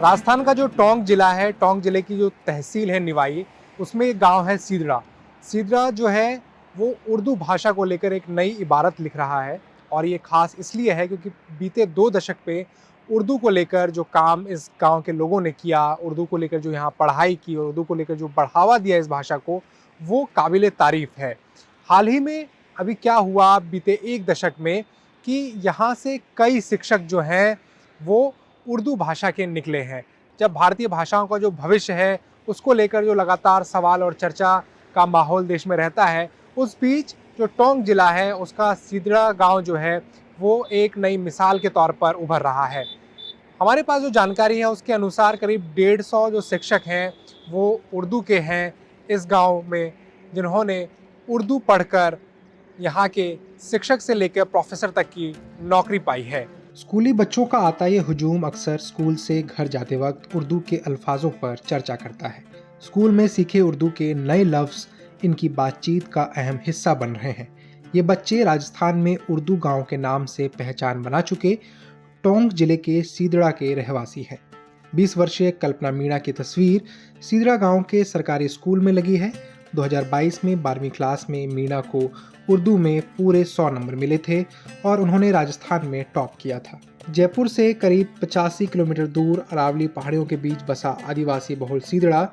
राजस्थान का जो टोंक जिला है, टोंक जिले की जो तहसील है निवाई, उसमें एक गांव है सीदड़ा। सीदड़ा जो है वो उर्दू भाषा को लेकर एक नई इबारत लिख रहा है और ये खास इसलिए है क्योंकि बीते 2 दशक पे उर्दू को लेकर जो काम इस गांव के लोगों ने किया, उर्दू को लेकर जो यहाँ पढ़ाई की, उर्दू को लेकर जो बढ़ावा दिया इस भाषा को, वो काबिले तारीफ है। हाल ही में अभी क्या हुआ बीते 1 दशक में कि यहाँ से कई शिक्षक जो हैं वो उर्दू भाषा के निकले हैं। जब भारतीय भाषाओं का जो भविष्य है उसको लेकर जो लगातार सवाल और चर्चा का माहौल देश में रहता है, उस बीच जो टोंक जिला है उसका सीदड़ा गांव जो है वो एक नई मिसाल के तौर पर उभर रहा है। हमारे पास जो जानकारी है उसके अनुसार करीब 150 जो शिक्षक हैं वो उर्दू के हैं इस गांव में, जिन्होंने उर्दू पढ़कर यहाँ के शिक्षक से लेकर प्रोफेसर तक की नौकरी पाई है। स्कूली बच्चों का आता ये हुजूम अक्सर स्कूल से घर जाते वक्त उर्दू के अल्फाजों पर चर्चा करता है। स्कूल में सीखे उर्दू के नए लफ्ज़ इनकी बातचीत का अहम हिस्सा बन रहे हैं। ये बच्चे राजस्थान में उर्दू गांव के नाम से पहचान बना चुके टोंक जिले के सीदड़ा के रहवासी हैं। 20 वर्षीय कल्पना मीणा की तस्वीर सीदड़ा गांव के सरकारी स्कूल में लगी है। 2022 में 12वीं क्लास में मीणा को उर्दू में पूरे 100 नंबर मिले थे और उन्होंने राजस्थान में टॉप किया था। जयपुर से करीब 85 किलोमीटर दूर अरावली पहाड़ियों के बीच बसा आदिवासी बहुल सीदड़ा,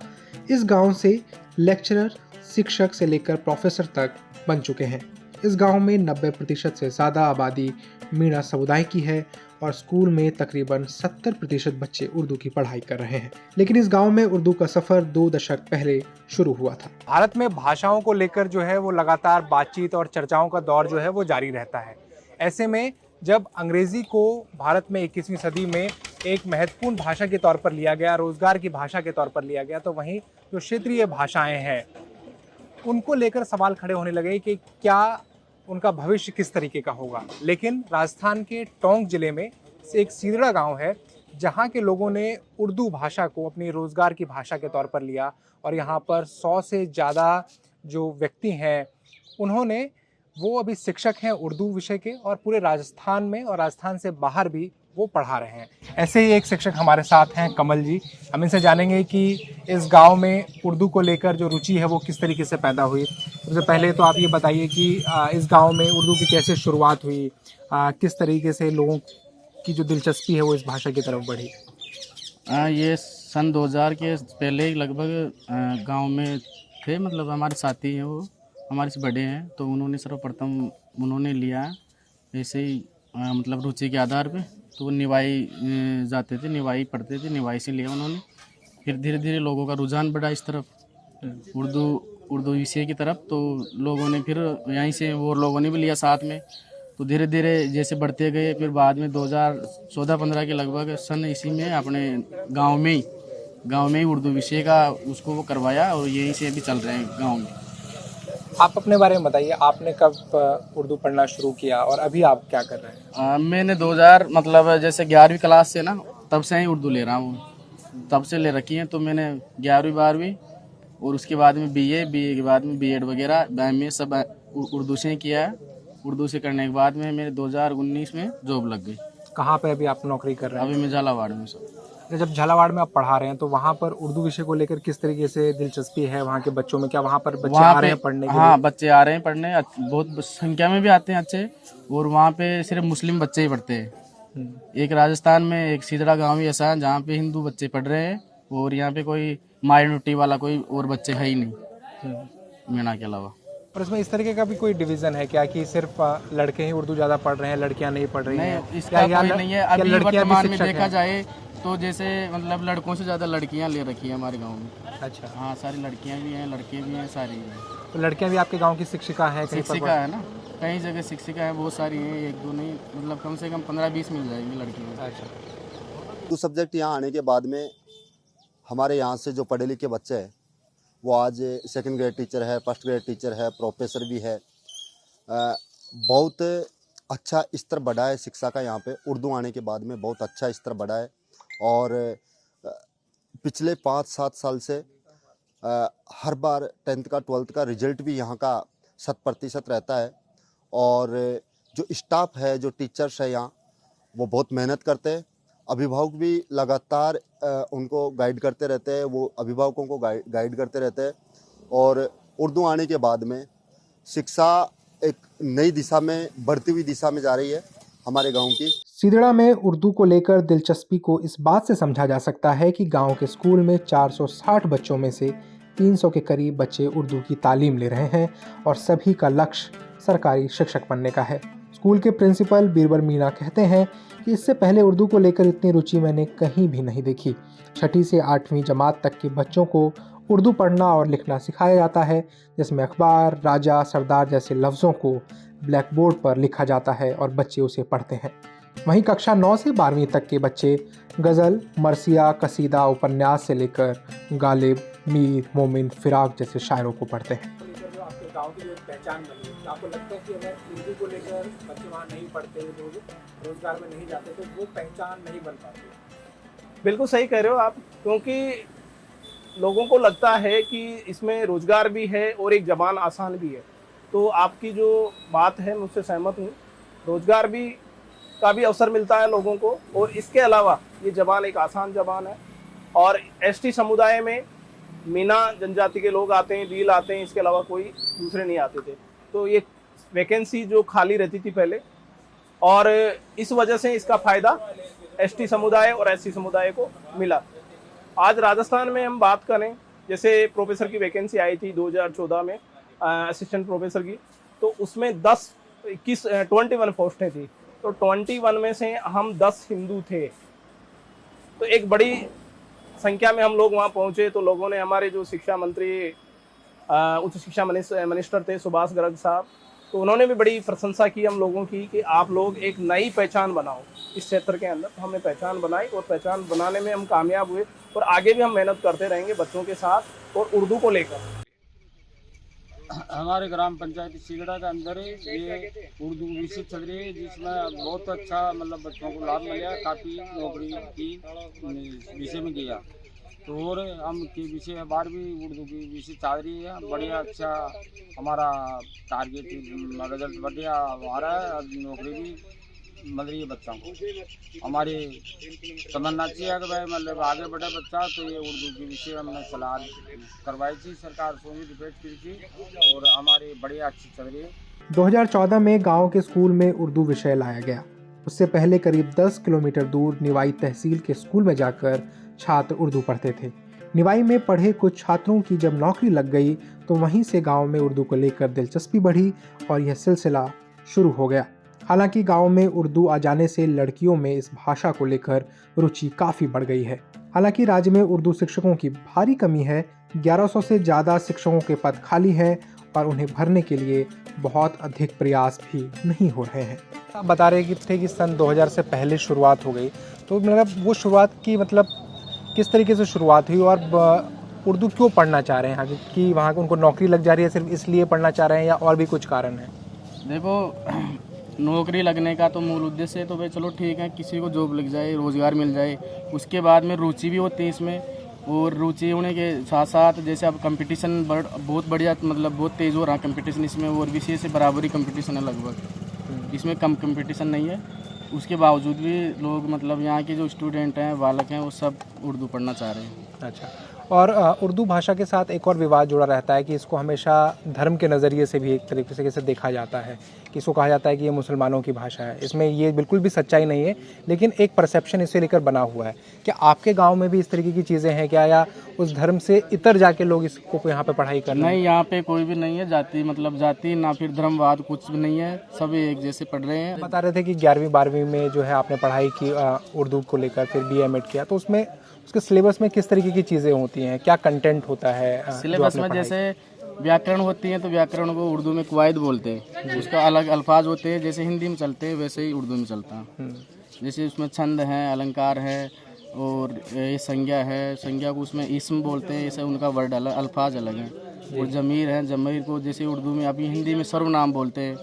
इस गांव से लेक्चरर, शिक्षक से लेकर प्रोफेसर तक बन चुके हैं। इस गांव में 90% से ज़्यादा आबादी मीणा समुदाय की है और स्कूल में तकरीबन 70% बच्चे उर्दू की पढ़ाई कर रहे हैं। लेकिन इस गांव में उर्दू का सफ़र 2 दशक पहले शुरू हुआ था। भारत में भाषाओं को लेकर जो है वो लगातार बातचीत और चर्चाओं का दौर जो है वो जारी रहता है। ऐसे में जब अंग्रेजी को भारत में 21वीं सदी में एक महत्वपूर्ण भाषा के तौर पर लिया गया, रोजगार की भाषा के तौर पर लिया गया, तो वहीं जो क्षेत्रीय भाषाएं हैं उनको लेकर सवाल खड़े होने लगे कि क्या उनका भविष्य किस तरीके का होगा। लेकिन राजस्थान के टोंक जिले में एक सीदड़ा गांव है जहां के लोगों ने उर्दू भाषा को अपनी रोजगार की भाषा के तौर पर लिया और यहाँ पर 100 से ज़्यादा जो व्यक्ति हैं उन्होंने, वो अभी शिक्षक हैं उर्दू विषय के और पूरे राजस्थान में और राजस्थान से बाहर भी वो पढ़ा रहे हैं। ऐसे ही एक शिक्षक हमारे साथ हैं, कमल जी। हम इनसे जानेंगे कि इस गांव में उर्दू को लेकर जो रुचि है वो किस तरीके से पैदा हुई। सबसे पहले तो आप ये बताइए कि इस गांव में उर्दू की कैसे शुरुआत हुई, किस तरीके से लोगों की जो दिलचस्पी है वो इस भाषा की तरफ बढ़ी। ये सन 2000 के पहले लगभग गांव में थे, मतलब हमारे साथी हैं, वो हमारे से बड़े हैं, तो उन्होंने सर्वप्रथम उन्होंने लिया ऐसे ही मतलब रुचि के आधार पे। तो वो निवाई जाते थे, निवाई पढ़ते थे, निवाई से लिया उन्होंने। फिर धीरे धीरे लोगों का रुझान बढ़ा इस तरफ उर्दू विषय की तरफ, तो लोगों ने फिर यहीं से वो लोगों ने भी लिया साथ में। तो धीरे धीरे जैसे बढ़ते गए, फिर बाद में 2014-15 के लगभग सन इसी में अपने गांव में ही उर्दू विषय का उसको वो करवाया और यहीं से अभी चल रहे हैं गांव में। आप अपने बारे में बताइए, आपने कब उर्दू पढ़ना शुरू किया और अभी आप क्या कर रहे हैं। मैंने 2000 मतलब जैसे 11वीं क्लास से ना, तब से ही उर्दू ले रहा हूँ, तब से ले रखी है। तो मैंने 11वीं 12वीं और उसके बाद में बीए के बाद में बीएड वगैरह में सब उर्दू से ही किया है। उर्दू से करने के बाद में मेरे 2019 में जॉब लग गई। कहाँ पे अभी आप नौकरी कर रहे हैं। अभी मैं झालावाड़ में सब। जब झालावाड़ में आप पढ़ा रहे हैं तो वहाँ पर उर्दू विषय को लेकर किस तरीके से दिलचस्पी है वहाँ के बच्चों में, क्या वहाँ पर बच्चे आ रहे हैं पढ़ने के लिए। हाँ, बच्चे आ रहे हैं पढ़ने, बहुत संख्या में भी आते हैं अच्छे। और वहाँ पे सिर्फ मुस्लिम बच्चे ही पढ़ते हैं। एक राजस्थान में एक सीदड़ा गाँव ही ऐसा है जहाँ पे हिंदू बच्चे पढ़ रहे हैं और यहाँ पे कोई माइनॉरिटी वाला कोई और बच्चे है ही नहीं मीणा के अलावा। और इसमें इस तरीके का भी कोई डिवीजन है क्या कि सिर्फ लड़के ही उर्दू ज़्यादा पढ़ रहे हैं, लड़कियां नहीं पढ़ रही हैं। इसका कोई नहीं है। अभी वर्तमान में देखा जाए तो जैसे मतलब लड़कों से ज़्यादा लड़कियां ले रखी है हमारे गांव में। अच्छा। हाँ, सारी लड़कियां भी हैं, लड़के भी हैं, सारी हैं। तो लड़कियां भी आपके गांव की शिक्षिका हैं? शिक्षिका है ना, कई जगह शिक्षिका है, बहुत सारी हैं, एक दो नहीं, मतलब कम से कम 15-20 मिल जाएंगी लड़कियाँ। अच्छा। उर्दू सब्जेक्ट यहाँ आने के बाद में हमारे यहाँ से जो पढ़े लिखे बच्चे हैं वो आज सेकंड ग्रेड टीचर है, फर्स्ट ग्रेड टीचर है, प्रोफेसर भी है। बहुत अच्छा स्तर बढ़ा है शिक्षा का यहाँ पे। उर्दू आने के बाद में बहुत अच्छा स्तर बढ़ा है और पिछले 5-7 साल से हर बार 10th का 12th का रिजल्ट भी यहाँ का 100% रहता है। और जो स्टाफ है, जो टीचर्स है यहाँ, वो बहुत मेहनत करते हैं अभिभावक भी लगातार उनको गाइड करते रहते हैं, वो अभिभावकों को गाइड करते रहते हैं। और उर्दू आने के बाद में शिक्षा एक नई दिशा में, बढ़ती हुई दिशा में जा रही है हमारे गांव की। सीधड़ा में उर्दू को लेकर दिलचस्पी को इस बात से समझा जा सकता है कि गांव के स्कूल में 460 बच्चों में से 300 के करीब बच्चे उर्दू की तालीम ले रहे हैं और सभी का लक्ष्य सरकारी शिक्षक बनने का है। स्कूल के प्रिंसिपल बीरबल मीणा कहते हैं कि इससे पहले उर्दू को लेकर इतनी रुचि मैंने कहीं भी नहीं देखी। 6ठी से 8वीं जमात तक के बच्चों को उर्दू पढ़ना और लिखना सिखाया जाता है, जिसमें अखबार, राजा, सरदार जैसे लफ्ज़ों को ब्लैक बोर्ड पर लिखा जाता है और बच्चे उसे पढ़ते हैं। वहीं कक्षा 9 से 12वीं तक के बच्चे गज़ल, मरसिया, कसीदा, उपन्यास से लेकर गालिब, मीर, मोमिन, फिराक जैसे शायरों को पढ़ते हैं। जो आपके गांव की जो पहचान बनी, तो आपको लगता है कि अगर उर्दू को लेकर बच्चे वहाँ नहीं पढ़ते, रोजगार में नहीं जाते, तो वो पहचान नहीं बन पाती? बिल्कुल सही कह रहे हो आप, क्योंकि लोगों को लगता है कि इसमें रोजगार भी है और एक ज़बान आसान भी है। तो आपकी जो बात है मुझसे सहमत हूँ। रोजगार भी का भी अवसर मिलता है लोगों को, और इसके अलावा ये ज़बान एक आसान ज़बान है। और एसटी समुदाय में मीना जनजाति के लोग आते हैं, भील आते हैं, इसके अलावा कोई दूसरे नहीं आते थे। तो ये वैकेंसी जो खाली रहती थी पहले, और इस वजह से इसका फ़ायदा एसटी समुदाय और एससी समुदाय को मिला। आज राजस्थान में हम बात करें, जैसे प्रोफेसर की वैकेंसी आई थी 2014 में असिस्टेंट प्रोफेसर की, तो उसमें 21 पोस्टें थी। तो 21 में से हम 10 हिंदू थे। तो एक बड़ी संख्या में हम लोग वहाँ पहुँचे। तो लोगों ने, हमारे जो शिक्षा मंत्री, उच्च शिक्षा मिनिस्टर थे सुभाष गर्ग साहब, तो उन्होंने भी बड़ी प्रशंसा की हम लोगों की कि आप लोग एक नई पहचान बनाओ इस क्षेत्र के अंदर। तो हमने पहचान बनाई और पहचान बनाने में हम कामयाब हुए, और आगे भी हम मेहनत करते रहेंगे बच्चों के साथ और उर्दू को लेकर। हमारे ग्राम पंचायत सीगड़ा के अंदर ये उर्दू विषय चल रही है, जिसमें बहुत अच्छा मतलब बच्चों को लाभ मिला, काफ़ी नौकरी की विषय में दिया। तो और हम के विषय बार भी उर्दू की विषय चल रही है, बढ़िया अच्छा हमारा टारगेट रिजल्ट बढ़िया आ रहा है, और नौकरी भी मिल रही है बच्चों को। हमारी तमन्ना चाहिए कि भाई मतलब आगे बढ़े बच्चा, तो ये उर्दू के विषय हमने सलाह करवाई थी, सरकार सोनी डिबेट की थी, और हमारी बढ़िया अच्छी चल रही है। 2014 में गांव के स्कूल में उर्दू विषय लाया गया। उससे पहले करीब 10 किलोमीटर दूर निवाई तहसील के स्कूल में जाकर छात्र उर्दू पढ़ते थे। निवाई में पढ़े कुछ छात्रों की जब नौकरी लग गई, तो वहीं से गांव में उर्दू को लेकर दिलचस्पी बढ़ी और यह सिलसिला शुरू हो गया। हालांकि गांव में उर्दू आ जाने से लड़कियों में इस भाषा को लेकर रुचि काफ़ी बढ़ गई है। हालांकि राज्य में उर्दू शिक्षकों की भारी कमी है। 1100 से ज़्यादा शिक्षकों के पद खाली हैं और उन्हें भरने के लिए बहुत अधिक प्रयास भी नहीं हो रहे हैं। आप बता रहे थे कि सन 2000 से पहले शुरुआत हो गई, तो मतलब वो शुरुआत की मतलब किस तरीके से शुरुआत हुई, और उर्दू क्यों पढ़ना चाह रहे हैं? कि वहाँ उनको नौकरी लग जा रही है, सिर्फ इसलिए पढ़ना चाह रहे हैं, या और भी कुछ कारण है? देखो, नौकरी लगने का तो मूल उद्देश्य है तो भाई चलो ठीक है, किसी को जॉब लग जाए, रोज़गार मिल जाए। उसके बाद में रुचि भी होती है इसमें, और रुचि होने के साथ साथ जैसे अब कंपटीशन बहुत बढ़िया, मतलब बहुत तेज़ हो रहा है कंपटीशन इसमें, और विषय से बराबरी कंपटीशन है लगभग, इसमें कम कंपटीशन नहीं है। उसके बावजूद भी लोग, मतलब यहाँ के जो स्टूडेंट हैं, बालक हैं, वो सब उर्दू पढ़ना चाह रहे हैं। अच्छा, और उर्दू भाषा के साथ एक और विवाद जुड़ा रहता है कि इसको हमेशा धर्म के नज़रिए से भी एक तरीके से देखा जाता है, कि इसको कहा जाता है कि ये मुसलमानों की भाषा है। इसमें ये बिल्कुल भी सच्चाई नहीं है, लेकिन एक परसेप्शन इसे लेकर बना हुआ है। क्या आपके गांव में भी इस तरीके की चीज़ें हैं क्या, या उस धर्म से इतर जाके लोग इसको यहाँ पे पढ़ाई कर रहे हैं? नहीं, यहाँ पे कोई भी नहीं है जाति, मतलब जाति ना फिर धर्मवाद, कुछ भी नहीं है, सब एक जैसे पढ़ रहे हैं। बता रहे थे कि 11वीं 12वीं में जो है आपने पढ़ाई की उर्दू को लेकर, फिर BA एम.एड किया, तो उसमें उसके सिलेबस में किस तरीके की चीज़ें होती हैं, क्या कंटेंट होता है? सिलेबस में जैसे व्याकरण होती है, तो व्याकरण को उर्दू में कवायद बोलते हैं, उसका अलग अल्फाज होते हैं, जैसे हिंदी में चलते हैं वैसे ही उर्दू में चलता है। जैसे उसमें छंद है, अलंकार है, और ये संज्ञा है, संज्ञा को उसमें इस्म बोलते हैं, ऐसे उनका वर्ड अलग, अल्फाज अलग है। और जमीर है, जमीर को जैसे उर्दू में, अभी हिंदी में सर्वनाम बोलते हैं,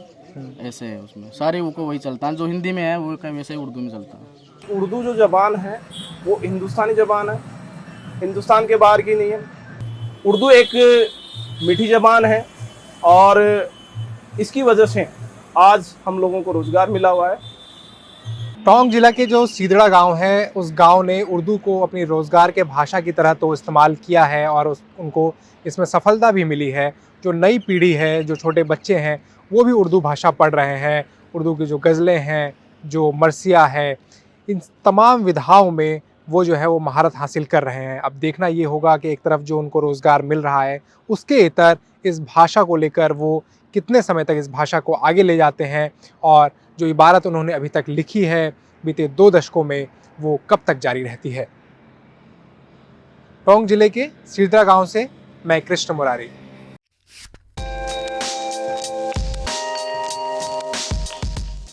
ऐसे है उसमें सारे को वही चलता है, जो हिंदी में है वो वैसे ही उर्दू में चलता है। उर्दू जो ज़बान है वो हिंदुस्तानी ज़बान है, हिंदुस्तान के बाहर की नहीं है। उर्दू एक मीठी ज़बान है, और इसकी वजह से आज हम लोगों को रोज़गार मिला हुआ है। टोंक जिला के जो सीदड़ा गांव है, उस गांव ने उर्दू को अपनी रोज़गार के भाषा की तरह तो इस्तेमाल किया है और उनको इसमें सफलता भी मिली है। जो नई पीढ़ी है, जो छोटे बच्चे हैं, वो भी उर्दू भाषा पढ़ रहे हैं। उर्दू की जो गज़लें हैं, जो मरसिया है, इन तमाम विधाओं में वो जो है वो महारत हासिल कर रहे हैं। अब देखना ये होगा कि एक तरफ जो उनको रोज़गार मिल रहा है, उसके इतर इस भाषा को लेकर वो कितने समय तक इस भाषा को आगे ले जाते हैं और जो इबारत उन्होंने अभी तक लिखी है बीते 2 दशकों में, वो कब तक जारी रहती है। टोंक जिले के सीदड़ा गांव से मैं कृष्ण मुरारी।